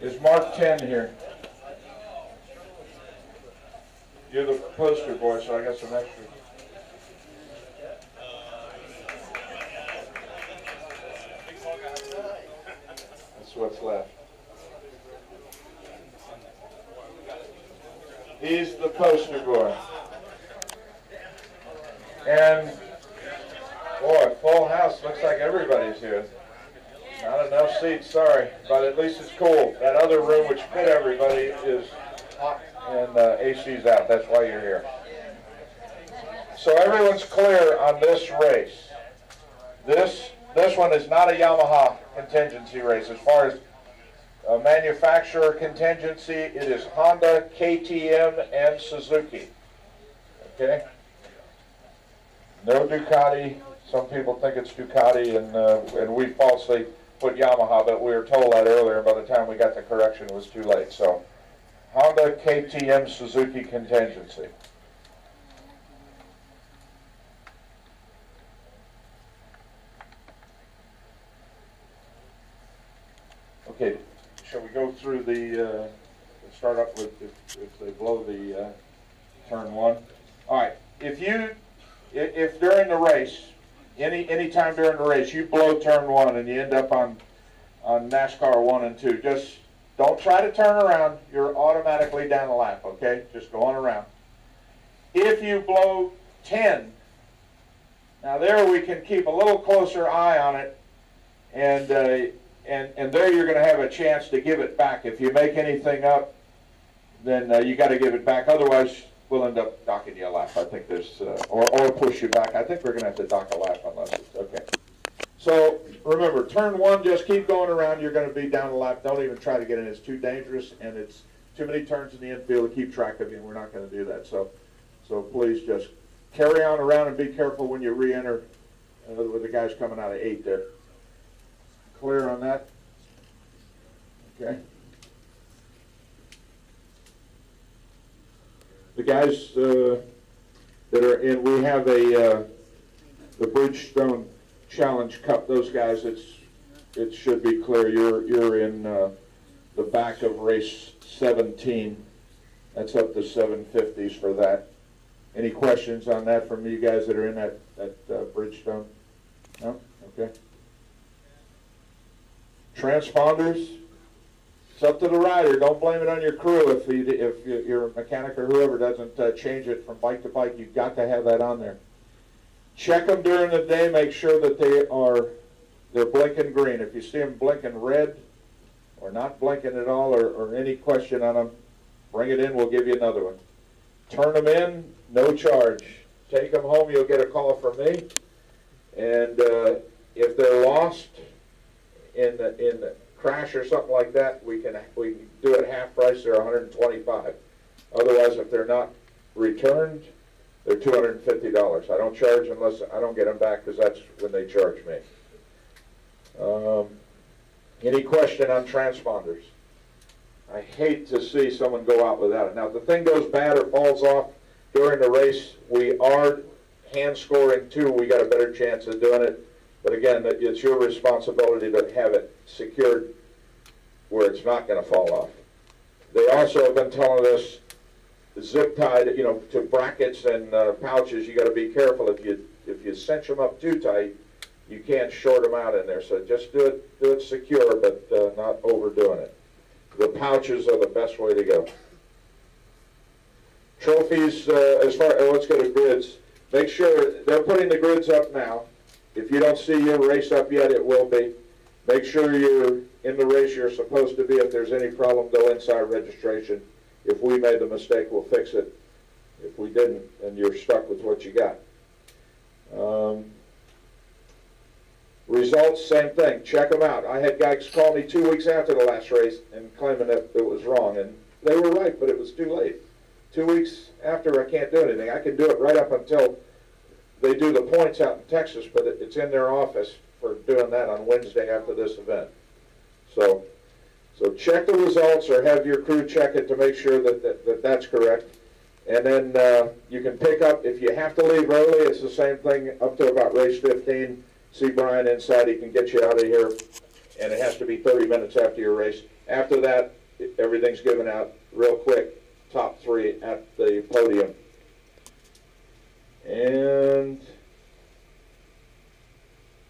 Is Mark 10 here? You're the poster boy, so I got some extras. That's what's left. He's the poster boy. And, boy, full house. Looks like everybody's here. Not enough seats, sorry, but at least it's cool. That other room, which fit everybody, is hot and AC's out. That's why you're here. So everyone's clear on this race. This one is not a Yamaha contingency race. As far as a manufacturer contingency, it is Honda, KTM, and Suzuki. Okay? No Ducati. Some people think it's Ducati, and we falsely put Yamaha, but we were told that earlier. By the time we got the correction, it was too late. So, Honda, KTM, Suzuki contingency. Okay, shall we go through the, start up with if they blow the turn one? All right, if during the race, any time during the race, you blow turn one and you end up on NASCAR 1 and 2, just don't try to turn around. You're automatically down the lap, okay? Just going around. If you blow 10, now there we can keep a little closer eye on it, and there you're going to have a chance to give it back. If you make anything up, then you got to give it back. Otherwise, we'll end up docking you a lap. I think there's, or push you back. I think we're going to have to dock a lap unless it's okay. So remember, turn one, just keep going around. You're going to be down a lap. Don't even try to get in. It's too dangerous, and it's too many turns in the infield to keep track of you, and we're not going to do that. So please just carry on around and be careful when you re-enter with the guys coming out of 8 there. Clear on that? Okay. The guys that are in, we have the Bridgestone Challenge Cup. Those guys, it should be clear. You're in the back of race 17. That's up to 750s for that. Any questions on that from you guys that are in that Bridgestone? No? Okay. Transponders, it's up to the rider. Don't blame it on your crew if your mechanic or whoever doesn't change it from bike to bike. You've got to have that on there. Check them during the day. Make sure that they're blinking green. If you see them blinking red or not blinking at all, or any question on them, bring it in. We'll give you another one. Turn them in, no charge. Take them home. You'll get a call from me. And if they're lost in the crash or something like that, we can do it half price. They're $125. Otherwise, if they're not returned, they're $250. I don't charge unless I don't get them back, because that's when they charge me. Any question on transponders? I hate to see someone go out without it. Now, if the thing goes bad or falls off during the race, we are hand scoring too. We got a better chance of doing it. But again, it's your responsibility to have it secured where it's not going to fall off. They also have been telling us zip tied, to brackets and pouches. You got to be careful. If you cinch them up too tight, you can't short them out in there. So just do it secure, but not overdoing it. The pouches are the best way to go. Trophies, let's go to grids. Make sure they're putting the grids up now. If you don't see your race up yet, it will be. Make sure you're in the race you're supposed to be. If there's any problem, go inside registration. If we made the mistake, we'll fix it. If we didn't, then you're stuck with what you got. Results, same thing. Check them out. I had guys call me 2 weeks after the last race and claiming that it was wrong. And they were right, but it was too late. 2 weeks after, I can't do anything. I can do it right up until they do the points out in Texas, but it's in their office for doing that on Wednesday after this event. So check the results, or have your crew check it to make sure that that's correct. And then you can pick up, if you have to leave early, it's the same thing up to about race 15. See Brian inside, he can get you out of here, and it has to be 30 minutes after your race. After that, everything's given out real quick, top 3 at the podium. And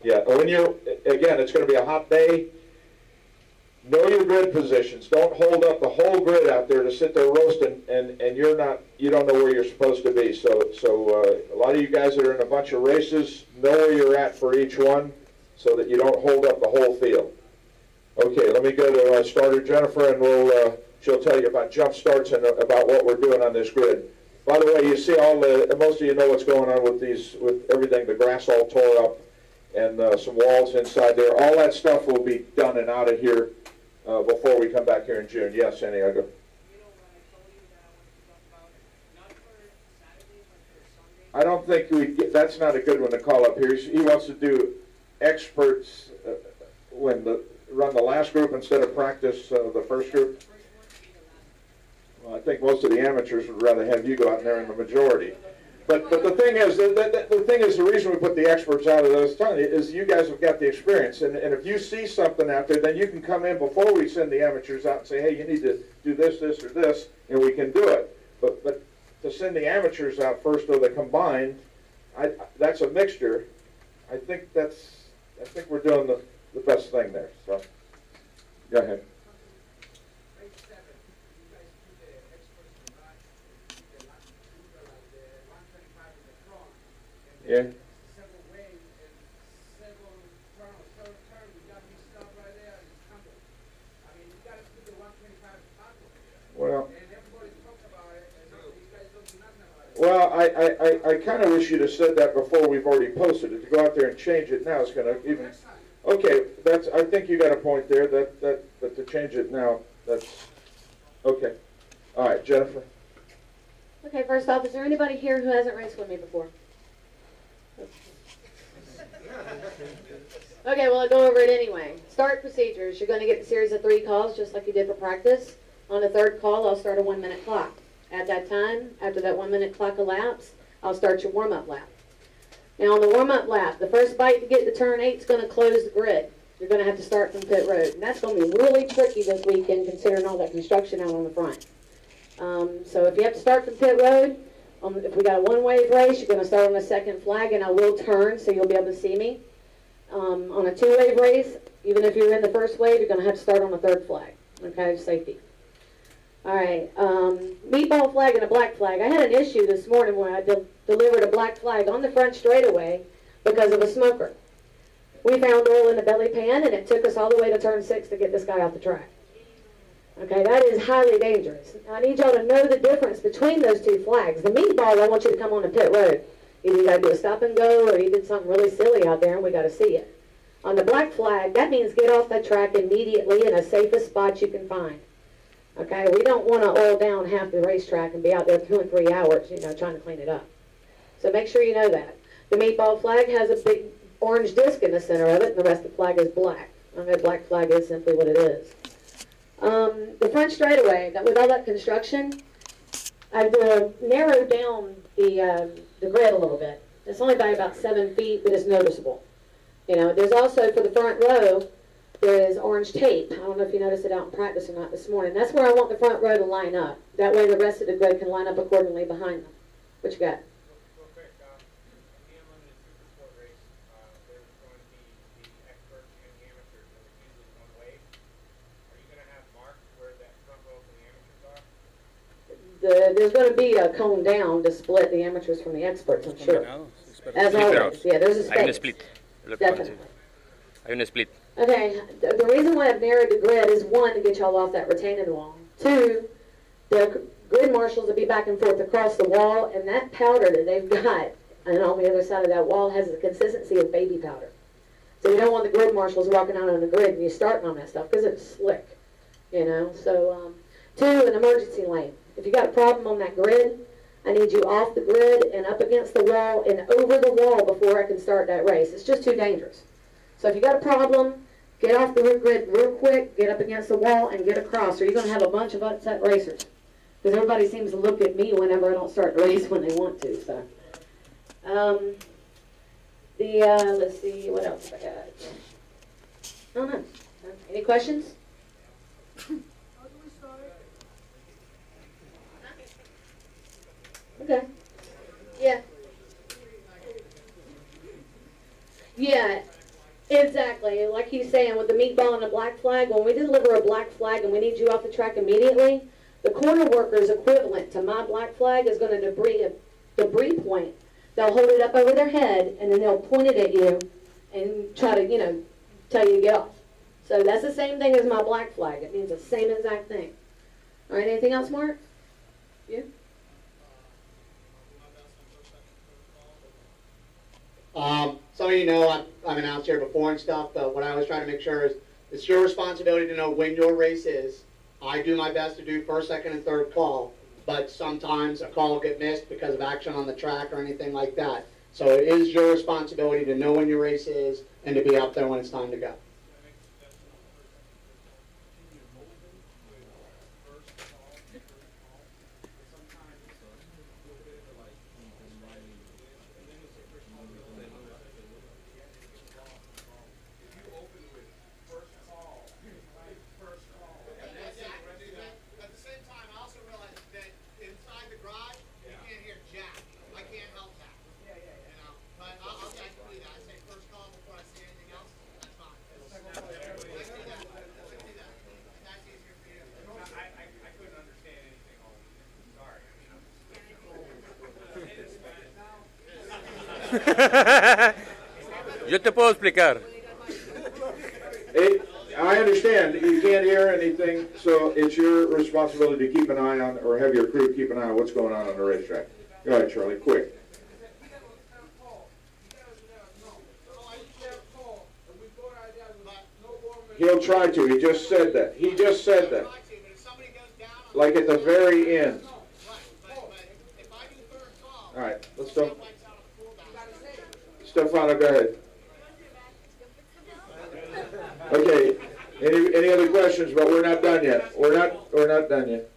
yeah, when you're, again, it's going to be a hot day. Know your grid positions. Don't hold up the whole grid out there to sit there roasting, and you don't know where you're supposed to be. So a lot of you guys that are in a bunch of races, know where you're at for each one, so that you don't hold up the whole field. Okay, let me go to starter Jennifer, and she'll tell you about jump starts and about what we're doing on this grid. By the way, you see most of you know what's going on with with everything. The grass all tore up, and some walls inside there. All that stuff will be done and out of here before we come back here in June. Yes, Santiago. I don't think that's not a good one to call up here. He wants to do experts run the last group instead of practice the first group. Well, I think most of the amateurs would rather have you go out there in the majority. But the thing is, the reason we put the experts out of those time is you guys have got the experience, and if you see something out there, then you can come in before we send the amateurs out and say, hey, you need to do this, this, or this, and we can do it. But to send the amateurs out first or the combined, that's a mixture. I think we're doing the best thing there. So, go ahead. Yeah. Well, I kind of wish you'd have said that before we've already posted it. To go out there and change it now is going to even. Okay, I think you got a point there. That to change it now, that's okay. All right, Jennifer. Okay, first off, is there anybody here who hasn't raced with me before? Okay, well, I'll go over it anyway. Start procedures. You're going to get the series of 3 calls just like you did for practice. On the 3rd call, I'll start a 1-minute clock. At that time, after that 1-minute clock elapses, I'll start your warm-up lap. Now, on the warm-up lap, the first bite to get to turn 8 is going to close the grid. You're going to have to start from pit road. And that's going to be really tricky this weekend considering all that construction out on the front. So if you have to start from pit road, if we got a 1-wave race, you're going to start on the 2nd flag, and I will turn so you'll be able to see me. On a 2-wave race, even if you're in the 1st wave, you're going to have to start on the 3rd flag. Okay, safety. All right, meatball flag and a black flag. I had an issue this morning when I delivered a black flag on the front straightaway because of a smoker. We found oil in the belly pan, and it took us all the way to turn 6 to get this guy off the track. Okay, that is highly dangerous. I need y'all to know the difference between those 2 flags. The meatball, I want you to come on the pit road. Either you got to do a stop and go, or you did something really silly out there, and we got to see it. On the black flag, that means get off that track immediately in the safest spot you can find. Okay, we don't want to oil down half the racetrack and be out there 2 and 3 hours, trying to clean it up. So make sure you know that. The meatball flag has a big orange disc in the center of it, and the rest of the flag is black. Okay, black flag is simply what it is. The front straightaway, with all that construction, I've narrowed down the grid a little bit. It's only by about 7 feet, but it's noticeable. There's also, for the front row, there is orange tape. I don't know if you noticed it out in practice or not this morning. That's where I want the front row to line up. That way the rest of the grid can line up accordingly behind them. What you got? Real quick, in the unlimited super sport race, there's going to be the experts and the amateurs, and it's usually 1 wave. Are you going to have marked where that front row for the amateurs are? There's going to be a cone down to split the amateurs from the experts, I'm sure. As always, yeah, there's a space. Hay un split. Definitely. Hay un split. Okay, the reason why I've narrowed the grid is 1, to get y'all off that retaining wall. 2, the grid marshals will be back and forth across the wall, and that powder that they've got and on the other side of that wall has the consistency of baby powder. So you don't want the grid marshals walking out on the grid and you starting on that stuff because it's slick, So 2, an emergency lane. If you got a problem on that grid, I need you off the grid and up against the wall and over the wall before I can start that race. It's just too dangerous. So if you got a problem, get off the grid real quick, get up against the wall, and get across, or you're going to have a bunch of upset racers. Because everybody seems to look at me whenever I don't start the race when they want to. So, let's see, what else I got? I don't know. Any questions? Okay. Yeah. Yeah, exactly. Like he's saying, with the meatball and a black flag, when we deliver a black flag and we need you off the track immediately, the corner worker's equivalent to my black flag is going to debris point. They'll hold it up over their head and then they'll point it at you and try to, you know, tell you to get off. So that's the same thing as my black flag. It means the same exact thing. All right, anything else, Mark? You? Some of you know I've announced here before and stuff, but what I always try to make sure is it's your responsibility to know when your race is. I do my best to do first, second, and third call, but sometimes a call will get missed because of action on the track or anything like that. So it is your responsibility to know when your race is and to be out there when it's time to go. Yo te puedo explicar. I understand you can't hear anything, so it's your responsibility to keep an eye on, or have your crew keep an eye on what's going on the racetrack. Go ahead, Charlie, quick. He'll try to. He just said that. He just said that. Like at the very end. All right, let's go. Stefano, go ahead. Okay. Any other questions? But we're not done yet. We're not done yet.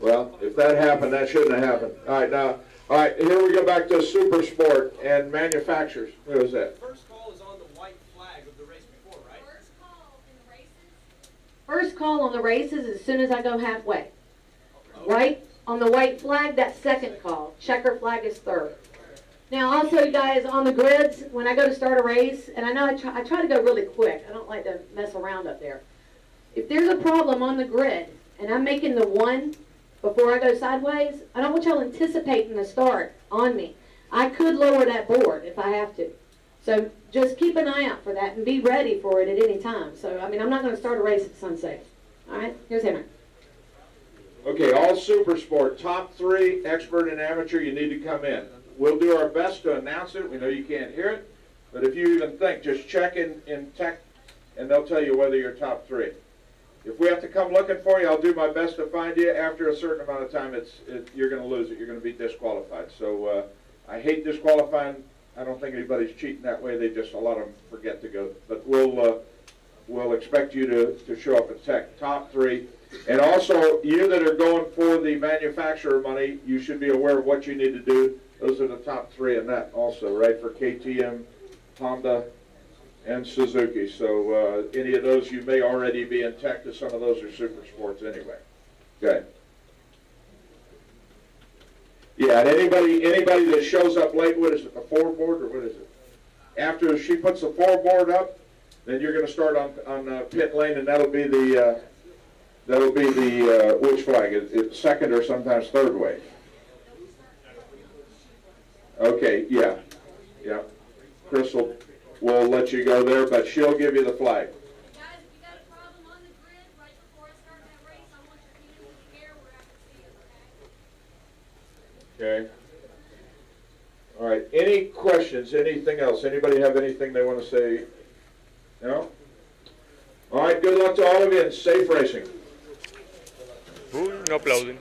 Well, if that happened, that shouldn't have happened. All right, now, all right, here we go back to super sport and manufacturers. What was that? First call is on the white flag of the race before, right? First call in the races. First call on the races as soon as I go halfway. Right? On the white flag, that's second call. Checker flag is third. Now, also, guys, on the grids, when I go to start a race, and I know I try to go really quick. I don't like to mess around up there. If there's a problem on the grid, and I'm making the one before I go sideways, I don't want y'all anticipating the start on me. I could lower that board if I have to. So just keep an eye out for that and be ready for it at any time. So, I mean, I'm not going to start a race at sunset. All right? Here's Henry. Okay, all super sport, top three, expert and amateur, you need to come in. We'll do our best to announce it. We know you can't hear it, but if you even think, just check in tech, and they'll tell you whether you're top three. If we have to come looking for you, I'll do my best to find you. After a certain amount of time, you're going to lose it. You're going to be disqualified. So I hate disqualifying. I don't think anybody's cheating that way. A lot of them forget to go. But we'll expect you to show up at tech, top three. And also, you that are going for the manufacturer money, you should be aware of what you need to do. Those are the top three in that also, right, for KTM, Honda, and Suzuki. So any of those, you may already be in tech, because some of those are super sports anyway. Good. Yeah, and anybody that shows up late, what is it, the four board, or what is it? After she puts the four board up, then you're going to start on pit lane, and that'll be the which flag? It's second or sometimes third wave. Okay, yeah. Crystal will let you go there, but she'll give you the flag. Guys, if you got a problem on the grid right before I start that race, I want your hands in the air where I can see it, Okay. All right. Any questions? Anything else? Anybody have anything they want to say? No? All right. Good luck to all of you and safe racing. No aplauden.